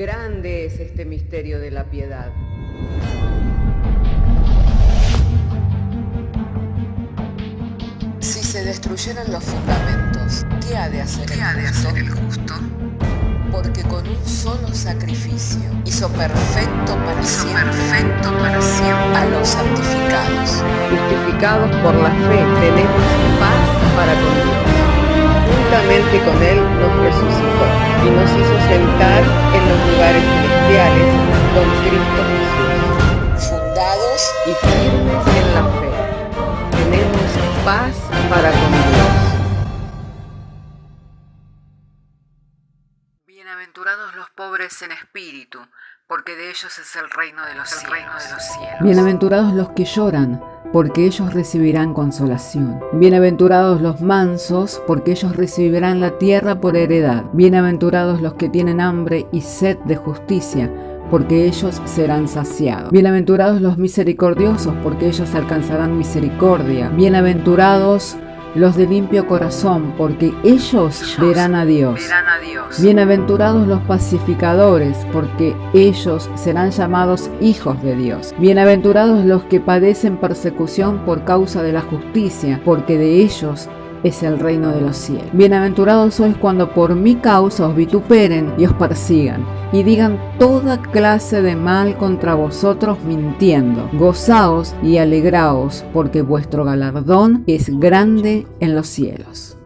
Grande es este misterio de la piedad. Si se destruyeran los fundamentos, ¿qué ha de hacer el justo? Porque con un solo sacrificio hizo perfecto para siempre a los santificados. Justificados por la fe, tenemos paz para con Dios. Juntamente con Él nos resucitó y nos hizo sentar en los lugares celestiales con Cristo Jesús. Fundados Y firmes en la fe, tenemos paz para con Dios. Bienaventurados los pobres en espíritu, porque de ellos es el reino de los cielos. Bienaventurados los que lloran, porque ellos recibirán consolación. Bienaventurados los mansos, porque ellos recibirán la tierra por heredad. Bienaventurados los que tienen hambre y sed de justicia, porque ellos serán saciados. Bienaventurados los misericordiosos, porque ellos alcanzarán misericordia. Bienaventurados los de limpio corazón, porque ellos verán a Dios. Bienaventurados los pacificadores, porque ellos serán llamados hijos de Dios. Bienaventurados los que padecen persecución por causa de la justicia, porque de ellos es el reino de los cielos. Bienaventurados sois cuando por mi causa os vituperen y os persigan, y digan toda clase de mal contra vosotros mintiendo. Gozaos y alegraos, porque vuestro galardón es grande en los cielos.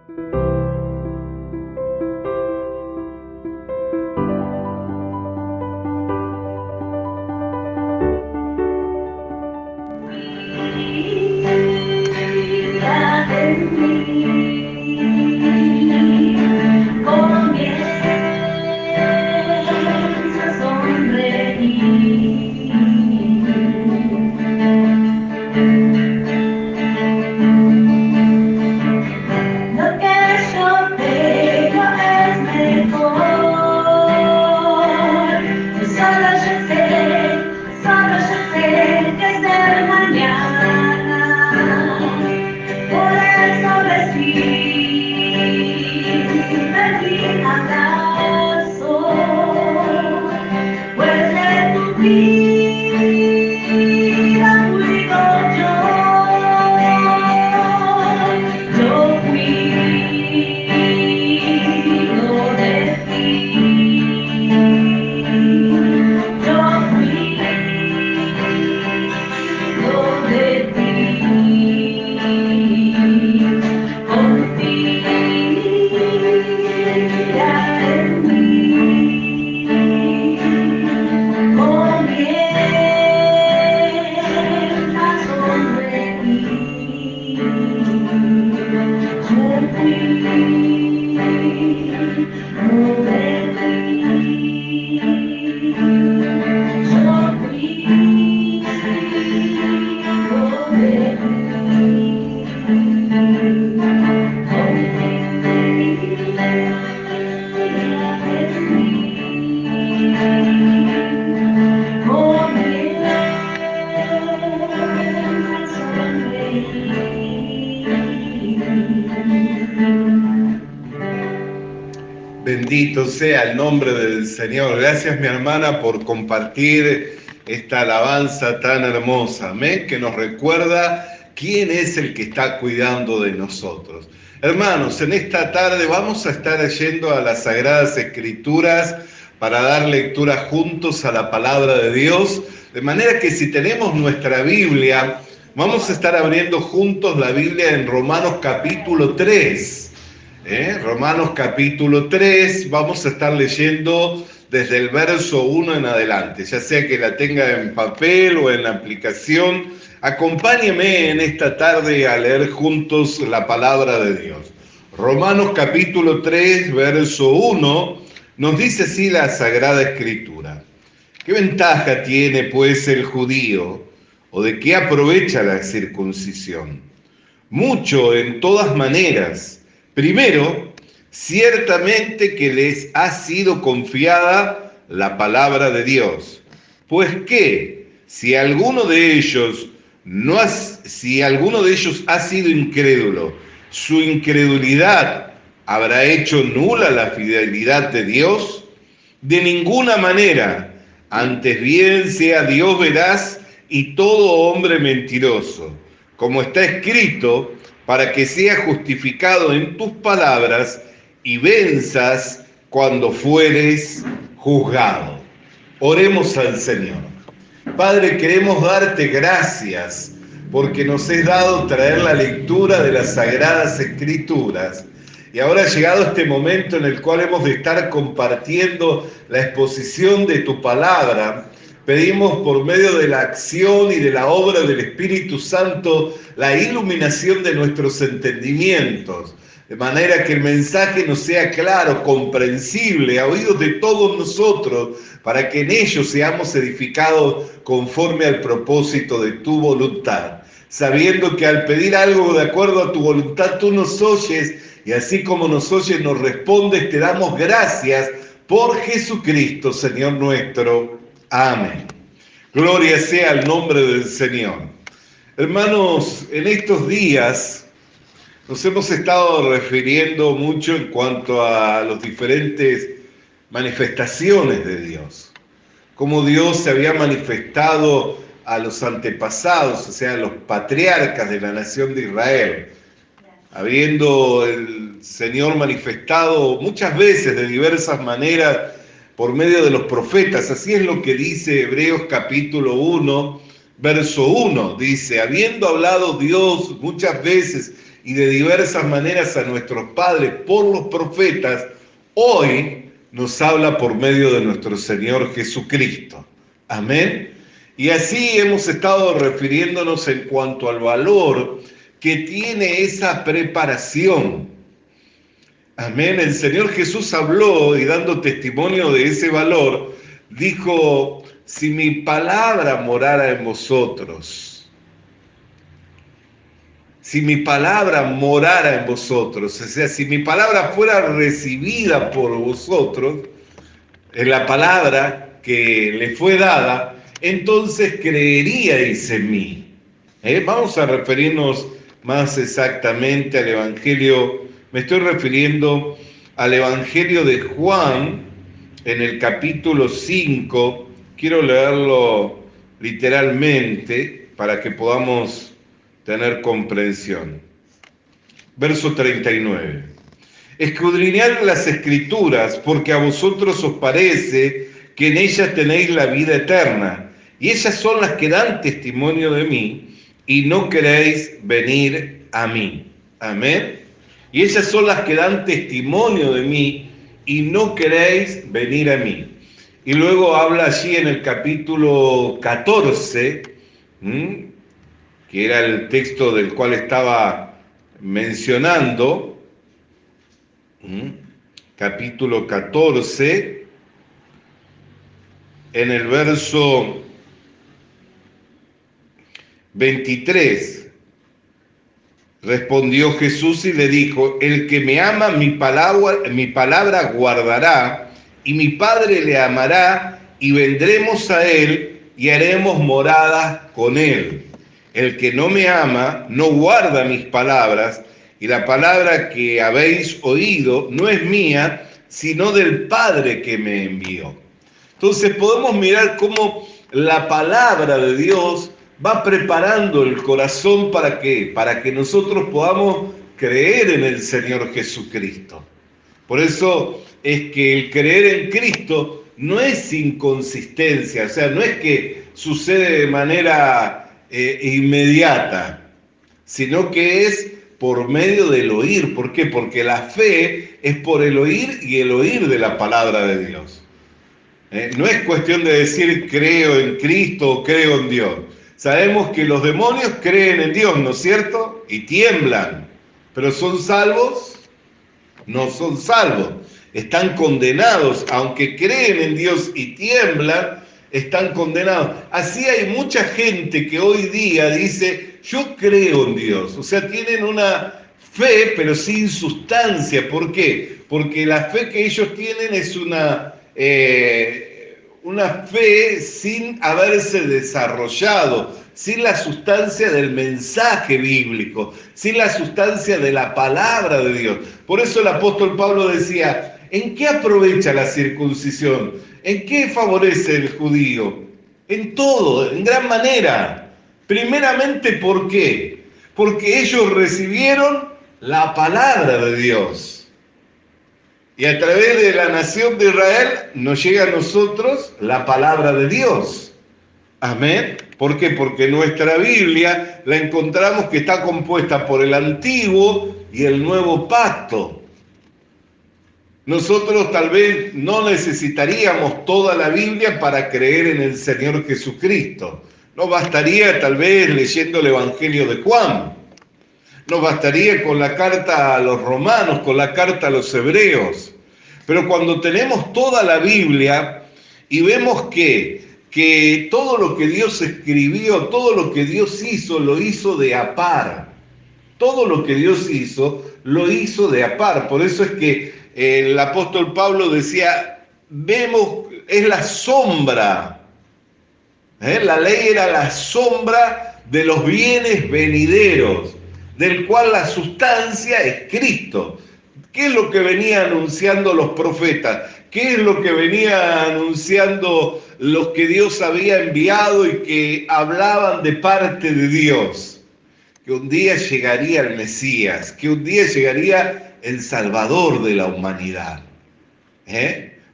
Bendito sea el nombre del Señor. Gracias, mi hermana, por compartir esta alabanza tan hermosa, amén, que nos recuerda quién es el que está cuidando de nosotros. Hermanos, en esta tarde vamos a estar yendo a las Sagradas Escrituras para dar lectura juntos a la palabra de Dios, de manera que si tenemos nuestra Biblia, vamos a estar abriendo juntos la Biblia en Romanos capítulo 3. Romanos capítulo 3, vamos a estar leyendo desde el verso 1 en adelante, ya sea que la tenga en papel o en la aplicación. Acompáñeme en esta tarde a leer juntos la palabra de Dios. Romanos capítulo 3, verso 1, nos dice así la Sagrada Escritura. ¿Qué ventaja tiene pues el judío, o de qué aprovecha la circuncisión? Mucho en todas maneras. Primero, ciertamente que les ha sido confiada la palabra de Dios. Pues que, si alguno de ellos ha sido incrédulo, su incredulidad habrá hecho nula la fidelidad de Dios. De ninguna manera, antes bien sea Dios veraz y todo hombre mentiroso, como está escrito, para que seas justificado en tus palabras y venzas cuando fueres juzgado. Oremos al Señor. Padre, queremos darte gracias porque nos has dado traer la lectura de las Sagradas Escrituras. Y ahora ha llegado este momento en el cual hemos de estar compartiendo la exposición de tu palabra. Pedimos por medio de la acción y de la obra del Espíritu Santo la iluminación de nuestros entendimientos, de manera que el mensaje nos sea claro, comprensible, a oídos de todos nosotros, para que en ellos seamos edificados conforme al propósito de tu voluntad, sabiendo que al pedir algo de acuerdo a tu voluntad tú nos oyes, y así como nos oyes nos respondes. Te damos gracias por Jesucristo, Señor nuestro. Amén. Gloria sea al nombre del Señor. Hermanos, en estos días nos hemos estado refiriendo mucho en cuanto a las diferentes manifestaciones de Dios. Cómo Dios se había manifestado a los antepasados, o sea, a los patriarcas de la nación de Israel, habiendo el Señor manifestado muchas veces de diversas maneras por medio de los profetas. Así es lo que dice Hebreos capítulo 1, verso 1. Dice, habiendo hablado Dios muchas veces y de diversas maneras a nuestros padres por los profetas, hoy nos habla por medio de nuestro Señor Jesucristo. Amén. Y así hemos estado refiriéndonos en cuanto al valor que tiene esa preparación. Amén. El Señor Jesús habló y dando testimonio de ese valor, dijo, si mi palabra morara en vosotros, si mi palabra morara en vosotros, o sea, si mi palabra fuera recibida por vosotros, en la palabra que le fue dada, entonces creeríais en mí. Vamos a referirnos más exactamente al Evangelio. Me estoy refiriendo al Evangelio de Juan, en el capítulo 5. Quiero leerlo literalmente para que podamos tener comprensión. Verso 39. Escudriñad las Escrituras, porque a vosotros os parece que en ellas tenéis la vida eterna, y ellas son las que dan testimonio de mí, y no queréis venir a mí. Amén. Y ellas son las que dan testimonio de mí, y no queréis venir a mí. Y luego habla allí en el capítulo 14, que era el texto del cual estaba mencionando, capítulo 14, en el verso 23, respondió Jesús y le dijo, el que me ama mi palabra guardará, y mi Padre le amará, y vendremos a él, y haremos morada con él. El que no me ama no guarda mis palabras, y la palabra que habéis oído no es mía, sino del Padre que me envió. Entonces podemos mirar cómo la palabra de Dios va preparando el corazón para que nosotros podamos creer en el Señor Jesucristo. Por eso es que el creer en Cristo no es inconsistencia, o sea, no es que sucede de manera inmediata, sino que es por medio del oír. ¿Por qué? Porque la fe es por el oír y el oír de la palabra de Dios. No es cuestión de decir creo en Cristo o creo en Dios. Sabemos que los demonios creen en Dios, ¿no es cierto? Y tiemblan. ¿Pero son salvos? No son salvos. Están condenados. Aunque creen en Dios y tiemblan, están condenados. Así hay mucha gente que hoy día dice, yo creo en Dios. O sea, tienen una fe, pero sin sustancia. ¿Por qué? Porque la fe que ellos tienen es una fe sin haberse desarrollado, sin la sustancia del mensaje bíblico, sin la sustancia de la palabra de Dios. Por eso el apóstol Pablo decía, ¿En qué aprovecha la circuncisión? ¿En qué favorece el judío? En todo, en gran manera. Primeramente, ¿por qué? Porque ellos recibieron la palabra de Dios. Y a través de la nación de Israel nos llega a nosotros la palabra de Dios. Amén. ¿Por qué? Porque nuestra Biblia la encontramos que está compuesta por el Antiguo y el Nuevo Pacto. Nosotros tal vez no necesitaríamos toda la Biblia para creer en el Señor Jesucristo. No bastaría tal vez leyendo el Evangelio de Juan. No bastaría con la carta a los romanos, con la carta a los hebreos. Pero cuando tenemos toda la Biblia y vemos que todo lo que Dios escribió, todo lo que Dios hizo, lo hizo de a par. Todo lo que Dios hizo, lo hizo de a par. Por eso es que el apóstol Pablo decía, vemos, es la sombra. La ley era la sombra de los bienes venideros, del cual la sustancia es Cristo. ¿Qué es lo que venía anunciando los profetas? ¿Qué es lo que venía anunciando los que Dios había enviado y que hablaban de parte de Dios? Que un día llegaría el Mesías, que un día llegaría el Salvador de la humanidad.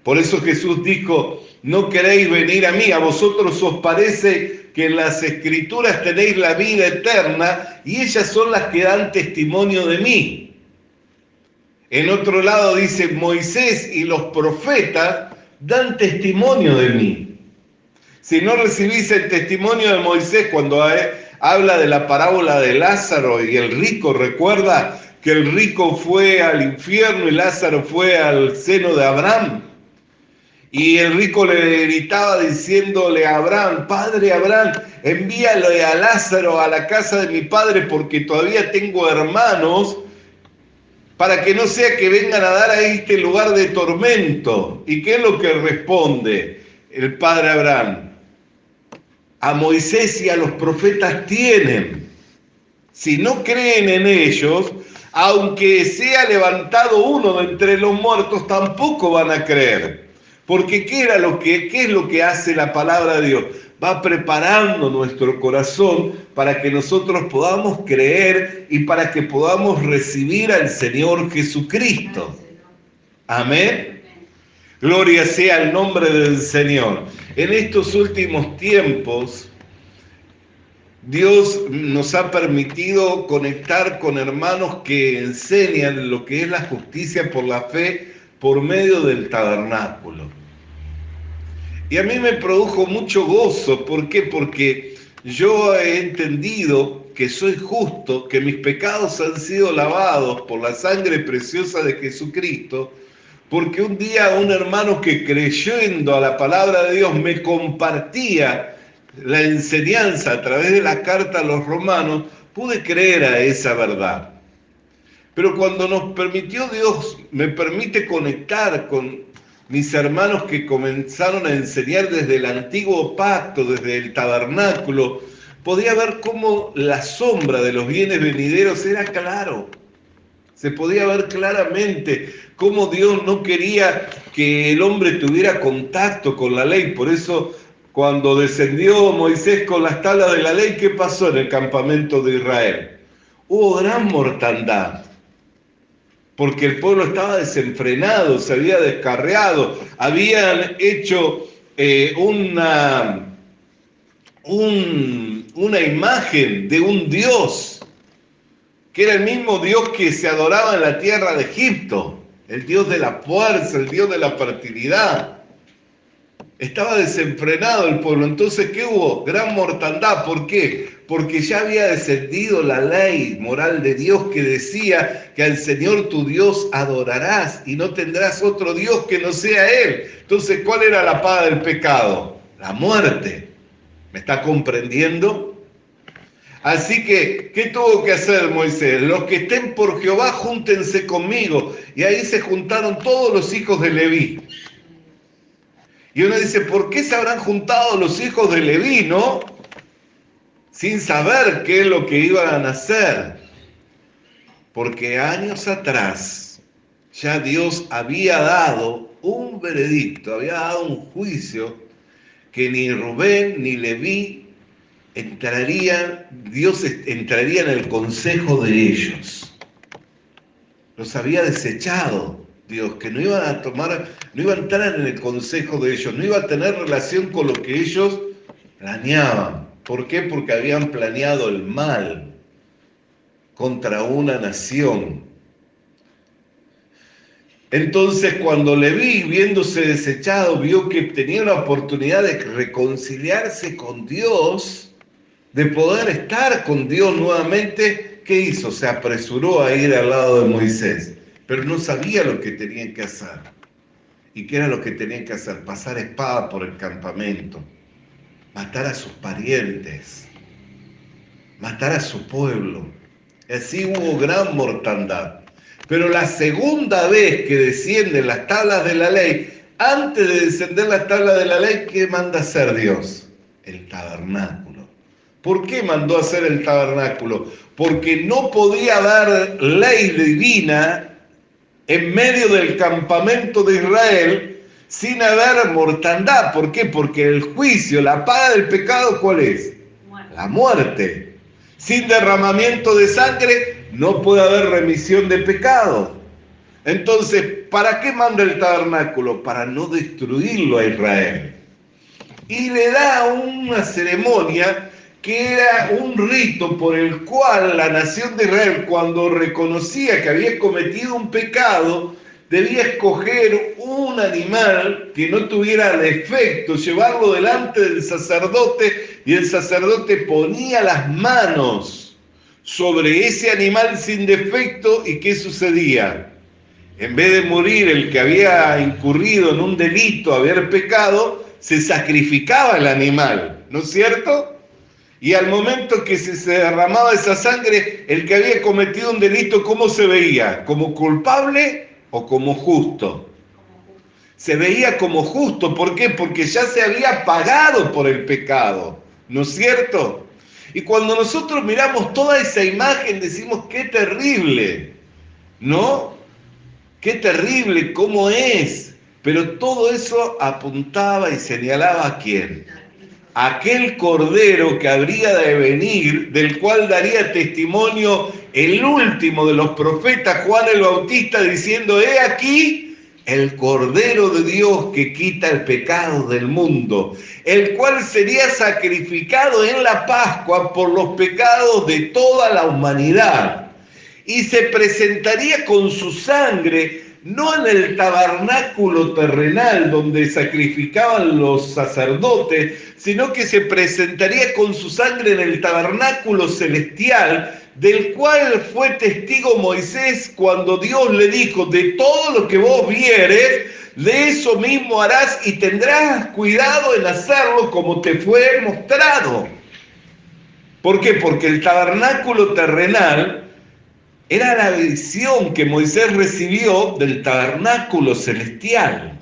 Por eso Jesús dijo, no queréis venir a mí, a vosotros os parece que en las Escrituras tenéis la vida eterna y ellas son las que dan testimonio de mí. En otro lado dice, Moisés y los profetas dan testimonio de mí. Si no recibís el testimonio de Moisés cuando habla de la parábola de Lázaro y el rico, recuerda que el rico fue al infierno y Lázaro fue al seno de Abraham. Y el rico le gritaba diciéndole a Abraham, Padre Abraham, envíale a Lázaro a la casa de mi padre porque todavía tengo hermanos, para que no sea que vengan a dar a este lugar de tormento. ¿Y qué es lo que responde el padre Abraham? A Moisés y a los profetas tienen. Si no creen en ellos, aunque sea levantado uno de entre los muertos, tampoco van a creer. Porque ¿qué es lo que hace la palabra de Dios? Va preparando nuestro corazón para que nosotros podamos creer y para que podamos recibir al Señor Jesucristo. Amén. Gloria sea el nombre del Señor. En estos últimos tiempos, Dios nos ha permitido conectar con hermanos que enseñan lo que es la justicia por la fe por medio del tabernáculo. Y a mí me produjo mucho gozo. ¿Por qué? Porque yo he entendido que soy justo, que mis pecados han sido lavados por la sangre preciosa de Jesucristo, porque un día un hermano que creyendo a la palabra de Dios me compartía la enseñanza a través de la carta a los romanos, pude creer a esa verdad. Pero cuando nos permitió Dios, me permite conectar con mis hermanos que comenzaron a enseñar desde el antiguo pacto, desde el tabernáculo, podía ver cómo la sombra de los bienes venideros era claro. Se podía ver claramente cómo Dios no quería que el hombre tuviera contacto con la ley. Por eso, cuando descendió Moisés con las tablas de la ley, ¿qué pasó en el campamento de Israel? Hubo gran mortandad. Porque el pueblo estaba desenfrenado, se había descarriado, habían hecho una imagen de un Dios, que era el mismo Dios que se adoraba en la tierra de Egipto, el Dios de la fuerza, el Dios de la fertilidad. Estaba desenfrenado el pueblo. Entonces, ¿qué hubo? Gran mortandad. ¿Por qué? Porque ya había descendido la ley moral de Dios que decía que al Señor tu Dios adorarás y no tendrás otro Dios que no sea Él. Entonces, ¿cuál era la paga del pecado? La muerte. ¿Me está comprendiendo? Así que, ¿qué tuvo que hacer Moisés? Los que estén por Jehová, júntense conmigo. Y ahí se juntaron todos los hijos de Leví. Y uno dice, ¿por qué se habrán juntado los hijos de Leví, no? Sin saber qué es lo que iban a hacer. Porque años atrás ya Dios había dado un veredicto, había dado un juicio que ni Rubén ni Leví Dios entraría en el consejo de ellos. Los había desechado Dios, que no iban a entrar en el consejo de ellos, no iba a tener relación con lo que ellos planeaban. ¿Por qué? Porque habían planeado el mal contra una nación. Entonces, cuando Leví, viéndose desechado, vio que tenía una oportunidad de reconciliarse con Dios, de poder estar con Dios nuevamente, ¿qué hizo? Se apresuró a ir al lado de Moisés, pero no sabía lo que tenían que hacer. ¿Y qué era lo que tenían que hacer? Pasar espada por el campamento, matar a sus parientes, matar a su pueblo. Y así hubo gran mortandad. Pero la segunda vez que descienden las tablas de la ley, antes de descender las tablas de la ley, ¿qué manda hacer Dios? El tabernáculo. ¿Por qué mandó hacer el tabernáculo? Porque no podía haber ley divina en medio del campamento de Israel sin haber mortandad. ¿Por qué? Porque el juicio, la paga del pecado, ¿cuál es? La muerte. Sin derramamiento de sangre no puede haber remisión de pecado. Entonces, ¿para qué manda el tabernáculo? Para no destruirlo a Israel. Y le da una ceremonia que era un rito por el cual la nación de Israel, cuando reconocía que había cometido un pecado, debía escoger un animal que no tuviera defecto, llevarlo delante del sacerdote, y el sacerdote ponía las manos sobre ese animal sin defecto. ¿Y qué sucedía? En vez de morir el que había incurrido en un delito, haber pecado, se sacrificaba el animal, ¿no es cierto? Y al momento que se derramaba esa sangre, el que había cometido un delito, ¿cómo se veía? ¿Como culpable o como justo? Se veía como justo. ¿Por qué? Porque ya se había pagado por el pecado, ¿no es cierto? Y cuando nosotros miramos toda esa imagen, decimos, qué terrible, ¿no? Qué terrible, cómo es. Pero todo eso apuntaba y señalaba ¿a quién? Aquel cordero que habría de venir, del cual daría testimonio el último de los profetas, Juan el Bautista, diciendo, he aquí el cordero de Dios que quita el pecado del mundo, el cual sería sacrificado en la Pascua por los pecados de toda la humanidad, y se presentaría con su sangre, no en el tabernáculo terrenal donde sacrificaban los sacerdotes, sino que se presentaría con su sangre en el tabernáculo celestial, del cual fue testigo Moisés cuando Dios le dijo, de todo lo que vos vieres, de eso mismo harás y tendrás cuidado en hacerlo como te fue mostrado. ¿Por qué? Porque el tabernáculo terrenal era la visión que Moisés recibió del tabernáculo celestial.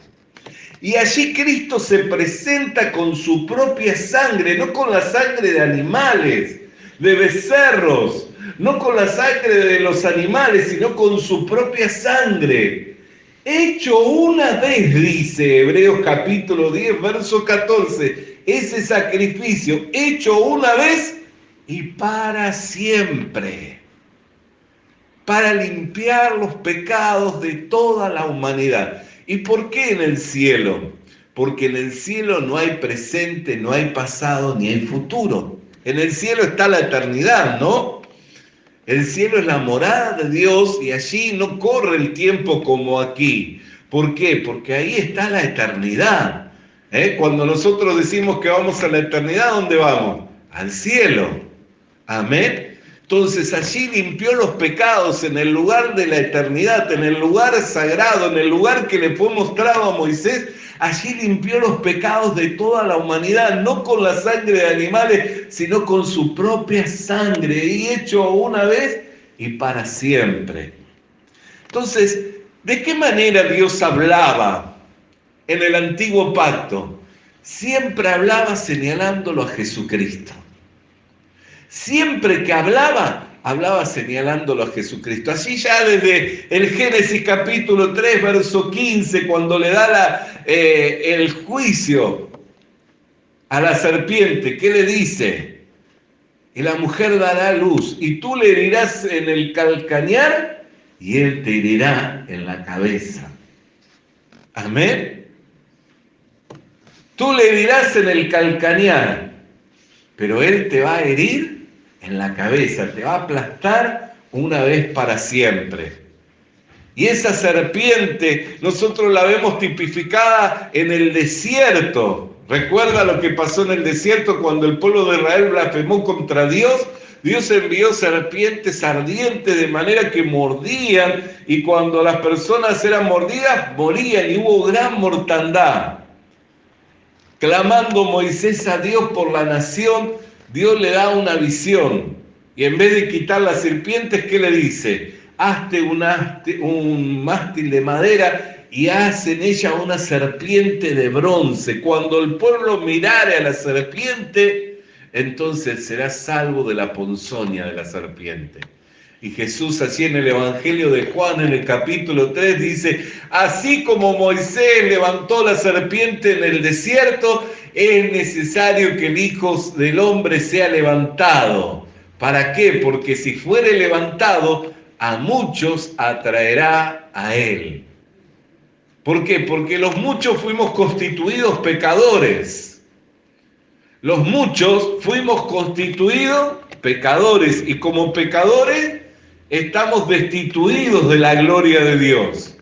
Y allí Cristo se presenta con su propia sangre, no con la sangre de animales, de becerros, no con la sangre de los animales, sino con su propia sangre. Hecho una vez, dice Hebreos capítulo 10, verso 14, ese sacrificio hecho una vez y para siempre, para limpiar los pecados de toda la humanidad. ¿Y por qué en el cielo? Porque en el cielo no hay presente, no hay pasado, ni hay futuro. En el cielo está la eternidad, ¿no? El cielo es la morada de Dios y allí no corre el tiempo como aquí. ¿Por qué? Porque ahí está la eternidad. Cuando nosotros decimos que vamos a la eternidad, ¿dónde vamos? Al cielo. Amén. Entonces allí limpió los pecados en el lugar de la eternidad, en el lugar sagrado, en el lugar que le fue mostrado a Moisés. Allí limpió los pecados de toda la humanidad, no con la sangre de animales, sino con su propia sangre, y hecho una vez y para siempre. Entonces, ¿de qué manera Dios hablaba en el antiguo pacto? Siempre hablaba señalándolo a Jesucristo. Siempre que hablaba hablaba señalándolo a Jesucristo. Allí ya desde el Génesis capítulo 3, verso 15, cuando le da el juicio a la serpiente, ¿qué le dice? Y la mujer dará luz, y tú le herirás en el calcañar, y él te herirá en la cabeza. Amén. Tú le herirás en el calcañar, pero él te va a herir en la cabeza, te va a aplastar una vez para siempre. Y esa serpiente nosotros la vemos tipificada en el desierto. ¿Recuerda lo que pasó en el desierto cuando el pueblo de Israel blasfemó contra Dios? Dios envió serpientes ardientes de manera que mordían, y cuando las personas eran mordidas, morían, y hubo gran mortandad. Clamando Moisés a Dios por la nación, Dios le da una visión, y en vez de quitar las serpientes, ¿qué le dice? Hazte un mástil de madera y haz en ella una serpiente de bronce. Cuando el pueblo mirare a la serpiente, entonces será salvo de la ponzoña de la serpiente. Y Jesús, así en el Evangelio de Juan, en el capítulo 3, dice: así como Moisés levantó la serpiente en el desierto, es necesario que el Hijo del Hombre sea levantado. ¿Para qué? Porque si fuere levantado, a muchos atraerá a él. ¿Por qué? Porque los muchos fuimos constituidos pecadores. Los muchos fuimos constituidos pecadores, y como pecadores estamos destituidos de la gloria de Dios.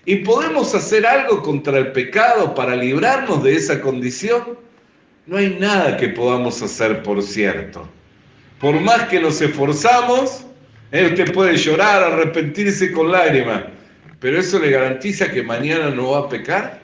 ¿Y podemos hacer algo contra el pecado para librarnos de esa condición? No hay nada que podamos hacer, por cierto. Por más que nos esforzamos, usted puede llorar, arrepentirse con lágrimas, pero ¿eso le garantiza que mañana no va a pecar?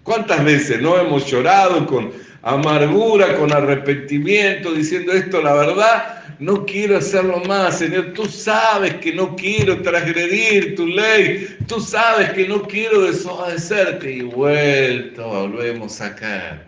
¿Cuántas veces no hemos llorado con amargura, con arrepentimiento, diciendo: esto la verdad, no quiero hacerlo más, Señor, tú sabes que no quiero transgredir tu ley, tú sabes que no quiero desobedecerte, y volvemos a caer?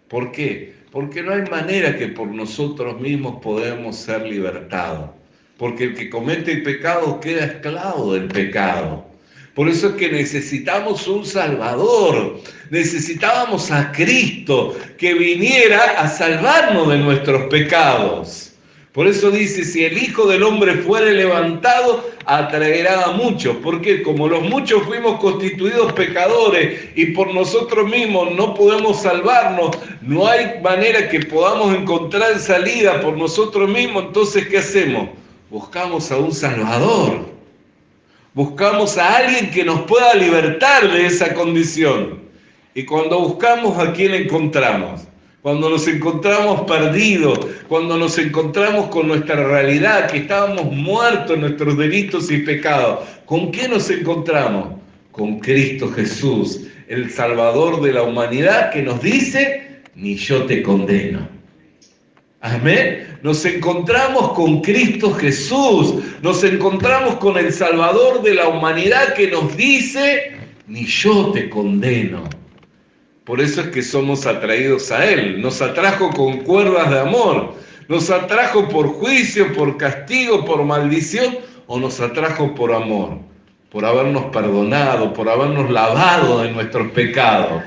¿Por qué? Porque no hay manera que por nosotros mismos podamos ser libertados. Porque el que comete el pecado queda esclavo del pecado. Por eso es que necesitamos un Salvador. Necesitábamos a Cristo que viniera a salvarnos de nuestros pecados. Por eso dice: si el Hijo del Hombre fuere levantado, atraerá a muchos. Porque como los muchos fuimos constituidos pecadores y por nosotros mismos no podemos salvarnos, no hay manera que podamos encontrar salida por nosotros mismos, entonces ¿qué hacemos? Buscamos a un Salvador. Buscamos a alguien que nos pueda libertar de esa condición. Y cuando buscamos, ¿a quién encontramos? Cuando nos encontramos perdidos, cuando nos encontramos con nuestra realidad, que estábamos muertos en nuestros delitos y pecados, ¿con qué nos encontramos? Con Cristo Jesús, el Salvador de la humanidad, que nos dice: ni yo te condeno. Amén. Nos encontramos con Cristo Jesús, nos encontramos con el Salvador de la humanidad, que nos dice: ni yo te condeno. Por eso es que somos atraídos a Él. Nos atrajo con cuerdas de amor, nos atrajo por juicio, por castigo, por maldición, o nos atrajo por amor, por habernos perdonado, por habernos lavado de nuestros pecados.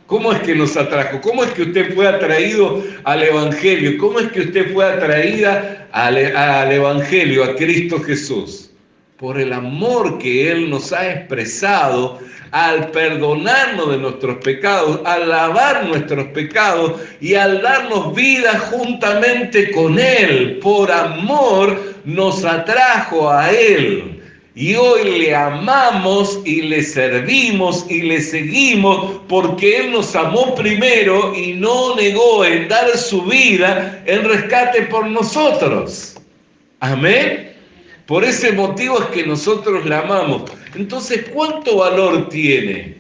¿Cómo es que nos atrajo? ¿Cómo es que usted fue atraído al Evangelio? ¿Cómo es que usted fue atraída al Evangelio, a Cristo Jesús? Por el amor que Él nos ha expresado al perdonarnos de nuestros pecados, al lavar nuestros pecados y al darnos vida juntamente con Él. Por amor nos atrajo a Él. Y hoy le amamos y le servimos y le seguimos porque Él nos amó primero y no negó en dar su vida en rescate por nosotros. Amén. Por ese motivo es que nosotros la amamos. Entonces, ¿cuánto valor tiene?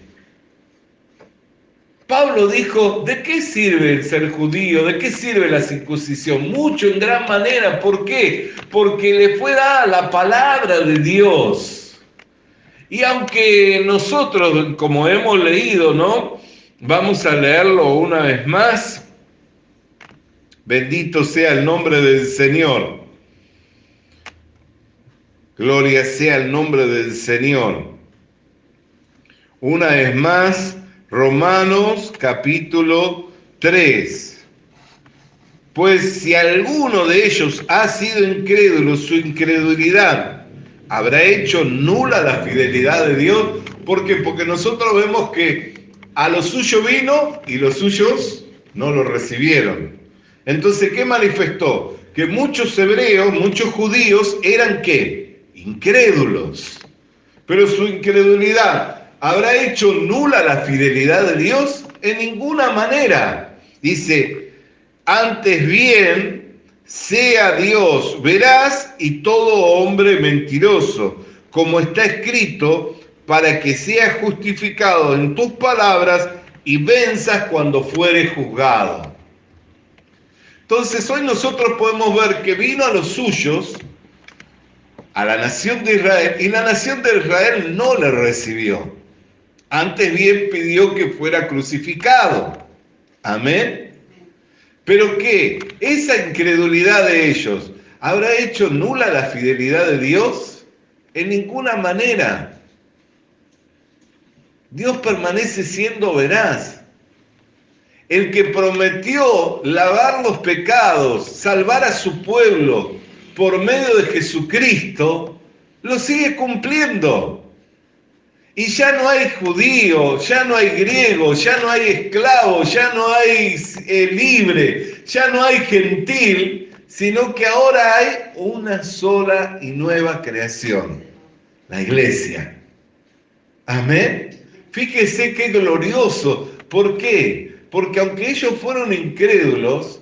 Pablo dijo: ¿de qué sirve el ser judío? ¿De qué sirve la circuncisión? Mucho, en gran manera. ¿Por qué? Porque le fue dada la palabra de Dios. Y aunque nosotros, como hemos leído, ¿no? Vamos a leerlo una vez más. Bendito sea el nombre del Señor. Gloria sea el nombre del Señor. Una vez más, Romanos capítulo 3. Pues si alguno de ellos ha sido incrédulo, su incredulidad habrá hecho nula la fidelidad de Dios. ¿Por qué? Porque nosotros vemos que a lo suyo vino y los suyos no lo recibieron. Entonces, ¿qué manifestó? Que muchos hebreos, muchos judíos eran ¿qué? Incrédulos. Pero su incredulidad ¿habrá hecho nula la fidelidad de Dios? En ninguna manera. Dice, antes bien, sea Dios veraz y todo hombre mentiroso, como está escrito, para que seas justificado en tus palabras y venzas cuando fueres juzgado. Entonces hoy nosotros podemos ver que vino a los suyos, a la nación de Israel, y la nación de Israel no le recibió. Antes bien pidió que fuera crucificado. Amén. Pero ¿qué? Esa incredulidad de ellos, ¿habrá hecho nula la fidelidad de Dios? En ninguna manera. Dios permanece siendo veraz. El que prometió lavar los pecados, salvar a su pueblo por medio de Jesucristo, lo sigue cumpliendo. Y ya no hay judío, ya no hay griego, ya no hay esclavo, ya no hay libre, ya no hay gentil, sino que ahora hay una sola y nueva creación, la iglesia. Amén. Fíjese qué glorioso. ¿Por qué? Porque aunque ellos fueron incrédulos,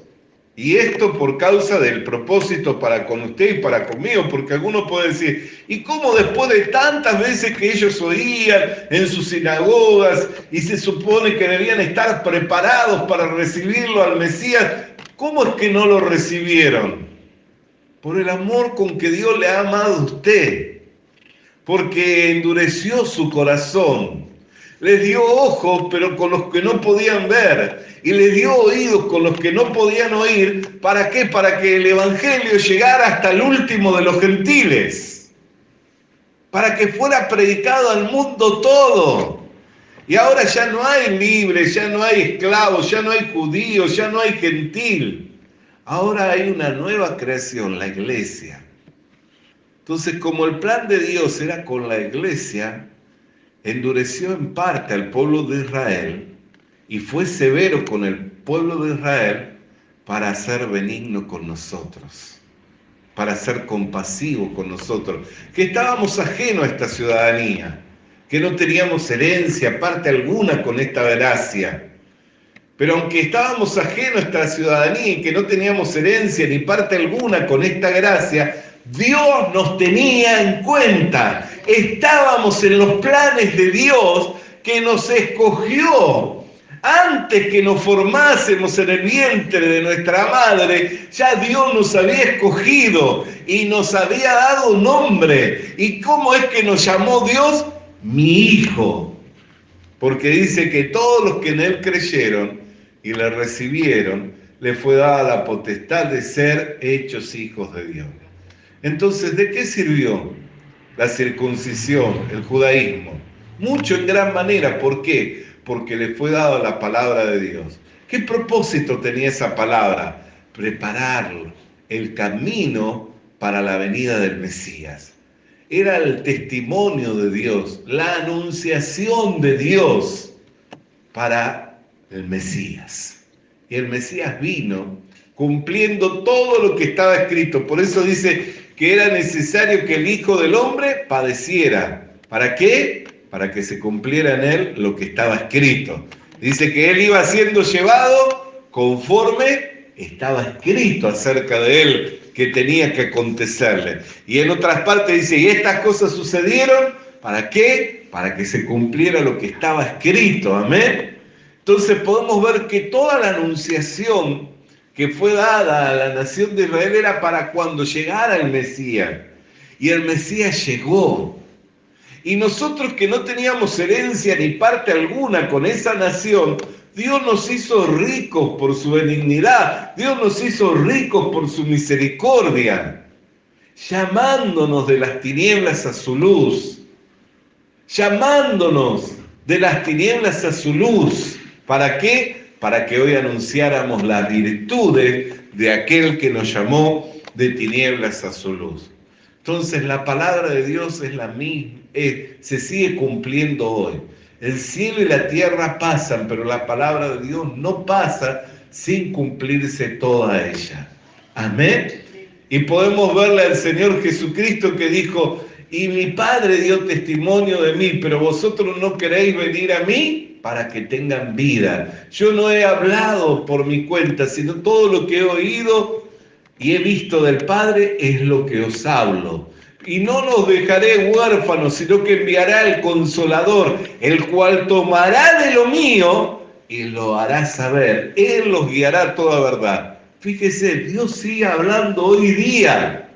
y esto por causa del propósito para con usted y para conmigo, porque alguno puede decir, ¿y cómo después de tantas veces que ellos oían en sus sinagogas y se supone que debían estar preparados para recibirlo al Mesías, cómo es que no lo recibieron? Por el amor con que Dios le ha amado a usted, porque endureció su corazón. Les dio ojos, pero con los que no podían ver, y les dio oídos con los que no podían oír. ¿Para qué? Para que el Evangelio llegara hasta el último de los gentiles, para que fuera predicado al mundo todo. Y ahora ya no hay libres, ya no hay esclavos, ya no hay judíos, ya no hay gentil. Ahora hay una nueva creación, la iglesia. Entonces, como el plan de Dios era con la iglesia, endureció en parte al pueblo de Israel y fue severo con el pueblo de Israel para ser benigno con nosotros, para ser compasivo con nosotros, que estábamos ajenos a esta ciudadanía, que no teníamos herencia, parte alguna con esta gracia. Pero aunque estábamos ajenos a esta ciudadanía y que no teníamos herencia ni parte alguna con esta gracia, Dios nos tenía en cuenta. Estábamos en los planes de Dios, que nos escogió. Antes que nos formásemos en el vientre de nuestra madre, ya Dios nos había escogido y nos había dado nombre. ¿Y cómo es que nos llamó Dios? Mi Hijo. Porque dice que todos los que en Él creyeron y le recibieron, le fue dada la potestad de ser hechos hijos de Dios. Entonces, ¿de qué sirvió la circuncisión, el judaísmo? Mucho, en gran manera. ¿Por qué? Porque le fue dada la palabra de Dios. ¿Qué propósito tenía esa palabra? Preparar el camino para la venida del Mesías. Era el testimonio de Dios, la anunciación de Dios para el Mesías. Y el Mesías vino cumpliendo todo lo que estaba escrito. Por eso dice que era necesario que el Hijo del Hombre padeciera. ¿Para qué? Para que se cumpliera en él lo que estaba escrito. Dice que él iba siendo llevado conforme estaba escrito acerca de él, que tenía que acontecerle. Y en otras partes dice, y estas cosas sucedieron, ¿para qué? Para que se cumpliera lo que estaba escrito. Amén. Entonces podemos ver que toda la anunciación que fue dada a la nación de Israel era para cuando llegara el Mesías. Y el Mesías llegó. Y nosotros que no teníamos herencia ni parte alguna con esa nación, Dios nos hizo ricos por su benignidad, Dios nos hizo ricos por su misericordia. llamándonos de las tinieblas a su luz, llamándonos de las tinieblas a su luz. ¿Para qué? Para que hoy anunciáramos las virtudes de aquel que nos llamó de tinieblas a su luz. Entonces la palabra de Dios es la misma, se sigue cumpliendo hoy. El cielo y la tierra pasan, pero la palabra de Dios no pasa sin cumplirse toda ella. Amén. Y podemos verle al Señor Jesucristo que dijo: y mi Padre dio testimonio de mí, pero vosotros no queréis venir a mí para que tengan vida. Yo no he hablado por mi cuenta, sino todo lo que he oído y he visto del Padre es lo que os hablo. Y no los dejaré huérfanos, sino que enviará el Consolador, el cual tomará de lo mío y lo hará saber. Él los guiará a toda verdad. Fíjese, Dios sigue hablando hoy día.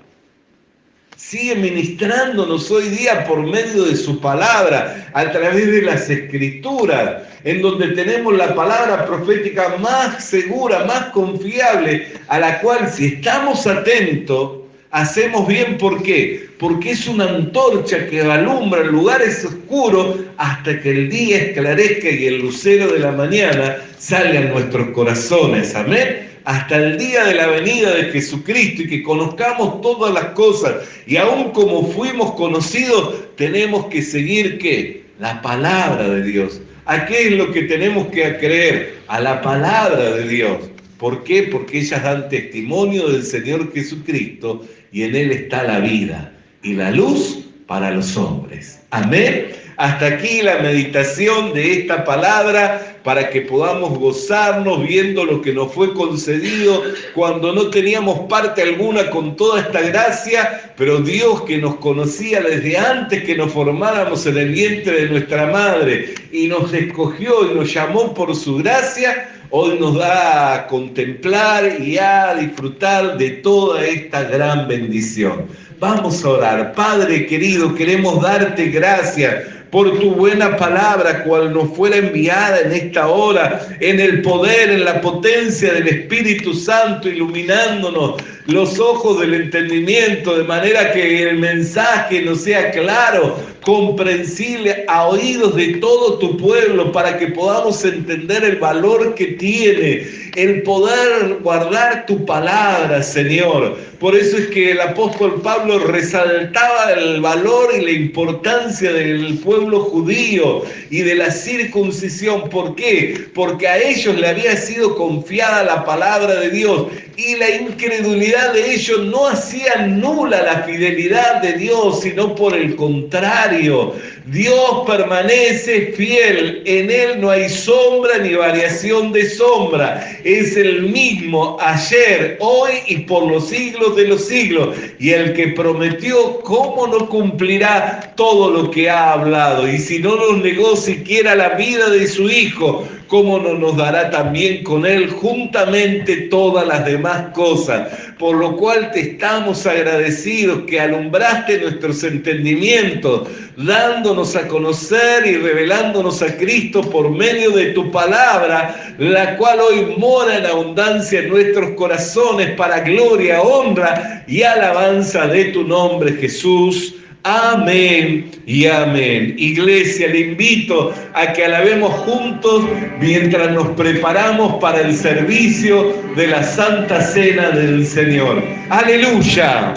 Sigue ministrándonos hoy día por medio de su palabra, a través de las Escrituras, en donde tenemos la palabra profética más segura, más confiable, a la cual, si estamos atentos, hacemos bien. ¿Por qué? Porque es una antorcha que alumbra lugares oscuros hasta que el día esclarezca y el lucero de la mañana salga en nuestros corazones. Amén. Hasta el día de la venida de Jesucristo y que conozcamos todas las cosas. Y aún como fuimos conocidos, tenemos que seguir, ¿qué? La palabra de Dios. ¿A qué es lo que tenemos que creer? A la palabra de Dios. ¿Por qué? Porque ellas dan testimonio del Señor Jesucristo y en Él está la vida y la luz para los hombres. Amén. Hasta aquí la meditación de esta palabra para que podamos gozarnos viendo lo que nos fue concedido cuando no teníamos parte alguna con toda esta gracia, pero Dios, que nos conocía desde antes que nos formáramos en el vientre de nuestra madre y nos escogió y nos llamó por su gracia, hoy nos da a contemplar y a disfrutar de toda esta gran bendición. Vamos a orar. Padre querido, queremos darte gracias por tu buena palabra, cual nos fuera enviada en esta hora, en el poder, en la potencia del Espíritu Santo, iluminándonos los ojos del entendimiento, de manera que el mensaje nos sea claro, comprensible a oídos de todo tu pueblo, para que podamos entender el valor que tiene el poder guardar tu palabra, Señor. Por eso es que el apóstol Pablo resaltaba el valor y la importancia del pueblo judío y de la circuncisión. ¿Por qué? Porque a ellos le había sido confiada la palabra de Dios y la incredulidad de ellos no hacía nula la fidelidad de Dios, sino por el contrario. Dios permanece fiel, en Él no hay sombra ni variación de sombra. Es el mismo ayer, hoy y por los siglos de los siglos. Y el que prometió, ¿cómo no cumplirá todo lo que ha hablado? Y si no nos negó siquiera la vida de su Hijo, ¿cómo no nos dará también con Él juntamente todas las demás cosas? Por lo cual te estamos agradecidos que alumbraste nuestros entendimientos, dándonos a conocer y revelándonos a Cristo por medio de tu palabra, la cual hoy mora en abundancia en nuestros corazones para gloria, honra y alabanza de tu nombre, Jesús. Amén y amén. Iglesia, le invito a que alabemos juntos mientras nos preparamos para el servicio de la Santa Cena del Señor. ¡Aleluya!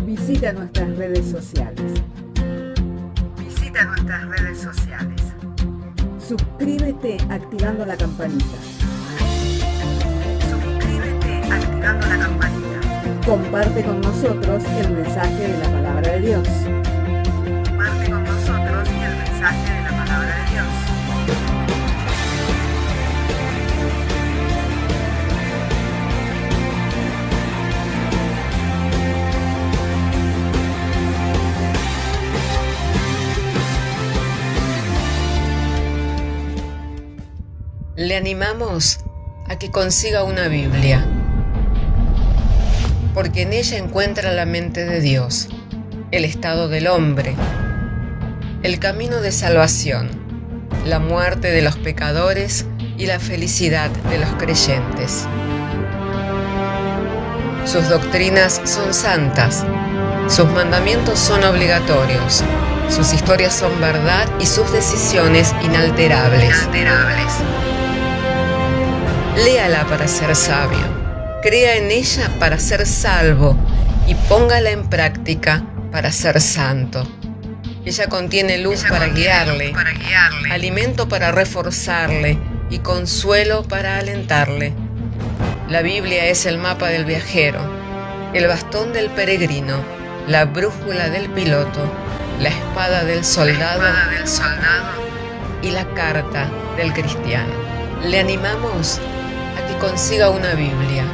Visita nuestras redes sociales. Suscríbete activando la campanita. Comparte con nosotros el mensaje de la palabra de Dios. Le animamos a que consiga una Biblia, porque en ella encuentra la mente de Dios, el estado del hombre, el camino de salvación, la muerte de los pecadores y la felicidad de los creyentes. Sus doctrinas son santas, sus mandamientos son obligatorios, sus historias son verdad y sus decisiones inalterables. Léala para ser sabio, crea en ella para ser salvo y póngala en práctica para ser santo. Ella contiene luz para guiarle, alimento para reforzarle y consuelo para alentarle. La Biblia es el mapa del viajero, el bastón del peregrino, la brújula del piloto, la espada del soldado y la carta del cristiano. Le animamos a que consiga una Biblia,